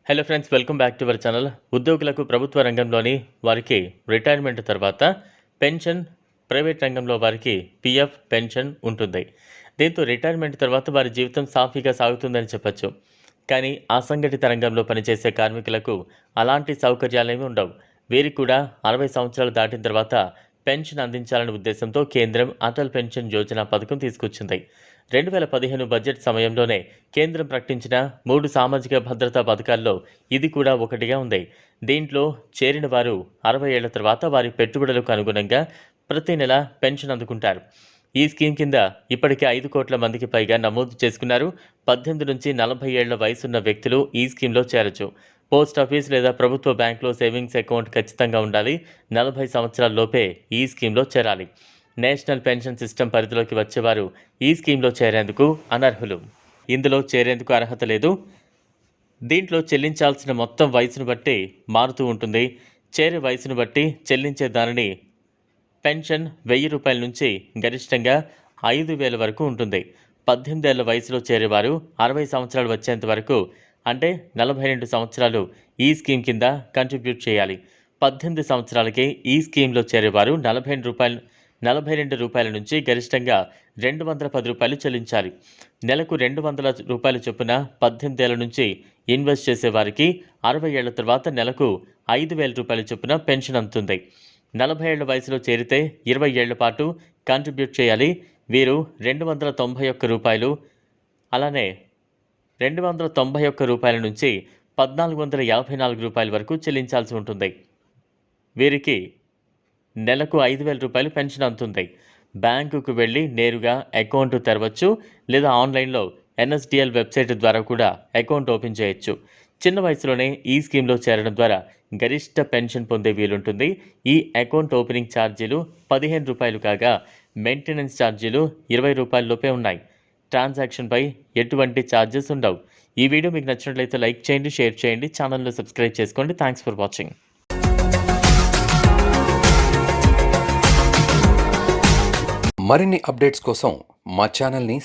Hello friends, welcome back to our channel. ఉద్యోగులకు ప్రభుత్వ రంగంలోని వారికి రిటైర్మెంట్ తర్వాత పెన్షన్, ప్రైవేట్ రంగంలో వారికి పీఎఫ్ పెన్షన్ ఉంటుంది. దీంతో రిటైర్మెంట్ తర్వాత వారి జీవితం సాఫీగా సాగుతుందని చెప్పొచ్చు. కానీ అసంఘటిత రంగంలో పనిచేసే కార్మికులకు అలాంటి సౌకర్యాలేమీ ఉండవు. వీరికి కూడా 60 సంవత్సరాలు దాటిన తర్వాత పెన్షన్ అందించాలనే ఉద్దేశంతో కేంద్రం అటల్ పెన్షన్ యోజన పథకం తీసుకొచ్చింది. 2015 బడ్జెట్ సమయంలోనే కేంద్రం ప్రకటించిన 3 సామాజిక భద్రతా పథకాల్లో ఇది కూడా ఒకటిగా ఉంది. దీంట్లో చేరిన వారు 60 ఏళ్ల తర్వాత వారి పెట్టుబడులకు అనుగుణంగా ప్రతి నెల పెన్షన్ అందుకుంటారు. ఈ స్కీమ్ కింద ఇప్పటికే 5 కోట్ల మందికి పైగా నమోదు చేసుకున్నారు. 18 నుంచి 40 ఏళ్ల వయసున్న వ్యక్తులు ఈ స్కీమ్లో చేరొచ్చు. పోస్ట్ ఆఫీస్ లేదా ప్రభుత్వ బ్యాంకులో సేవింగ్స్ అకౌంట్ ఖచ్చితంగా ఉండాలి. 40 సంవత్సరాల లోపే ఈ స్కీమ్లో చేరాలి. నేషనల్ పెన్షన్ సిస్టమ్ పరిధిలోకి వచ్చేవారు ఈ స్కీమ్లో చేరేందుకు అనర్హులు. ఇందులో చేరేందుకు అర్హత లేదు. దీంట్లో చెల్లించాల్సిన మొత్తం వయసును బట్టి మారుతూ ఉంటుంది. చేరే వయసును బట్టి చెల్లించే దానిని పెన్షన్ 1000 రూపాయల నుంచి గరిష్టంగా 5000 వరకు ఉంటుంది. 18 ఏళ్ల వయసులో చేరేవారు 60 సంవత్సరాలు వచ్చేంత వరకు, అంటే 42 సంవత్సరాలు ఈ స్కీమ్ కింద కంట్రిబ్యూట్ చేయాలి. 18 సంవత్సరాలకి ఈ స్కీమ్లో చేరేవారు 42 రూపాయల నుంచి గరిష్టంగా 210 రూపాయలు చెల్లించాలి. నెలకు 200 రూపాయల చొప్పున 18 ఏళ్ల నుంచి ఇన్వెస్ట్ చేసేవారికి 60 ఏళ్ల తర్వాత నెలకు 5000 రూపాయల చొప్పున పెన్షన్ అందుతుంది. 40 ఏళ్ల వయసులో చేరితే 20 ఏళ్ల పాటు కాంట్రిబ్యూట్ చేయాలి. వీరు 291 రూపాయలు, అలానే 291 రూపాయల నుంచి 1454 రూపాయల వరకు చెల్లించాల్సి ఉంటుంది. వీరికి నెలకు 5000 రూపాయలు పెన్షన్ అందుతుంది. బ్యాంకుకు వెళ్ళి నేరుగా అకౌంట్ తెరవచ్చు, లేదా ఆన్లైన్లో ఎన్ఎస్డిఎల్ వెబ్సైట్ ద్వారా కూడా అకౌంట్ ఓపెన్ చేయొచ్చు. చిన్న వయసులోనే ఈ స్కీమ్లో చేరడం ద్వారా గరిష్ట పెన్షన్ పొందే వీలుంటుంది. ఈ అకౌంట్ ఓపెనింగ్ ఛార్జీలు 15 రూపాయలు కాగా మెయింటెనెన్స్ ఛార్జీలు 20 రూపాయల లోపే ఉన్నాయి. ట్రాన్సాక్షన్పై ఎటువంటి ఛార్జెస్ ఉండవు. ఈ వీడియో మీకు నచ్చినట్లయితే లైక్ చేయండి, షేర్ చేయండి, ఛానల్ను సబ్స్క్రైబ్ చేసుకోండి. Thanks for watching. మరిన్ని అప్డేట్స్ కోసం మా ఛానల్ని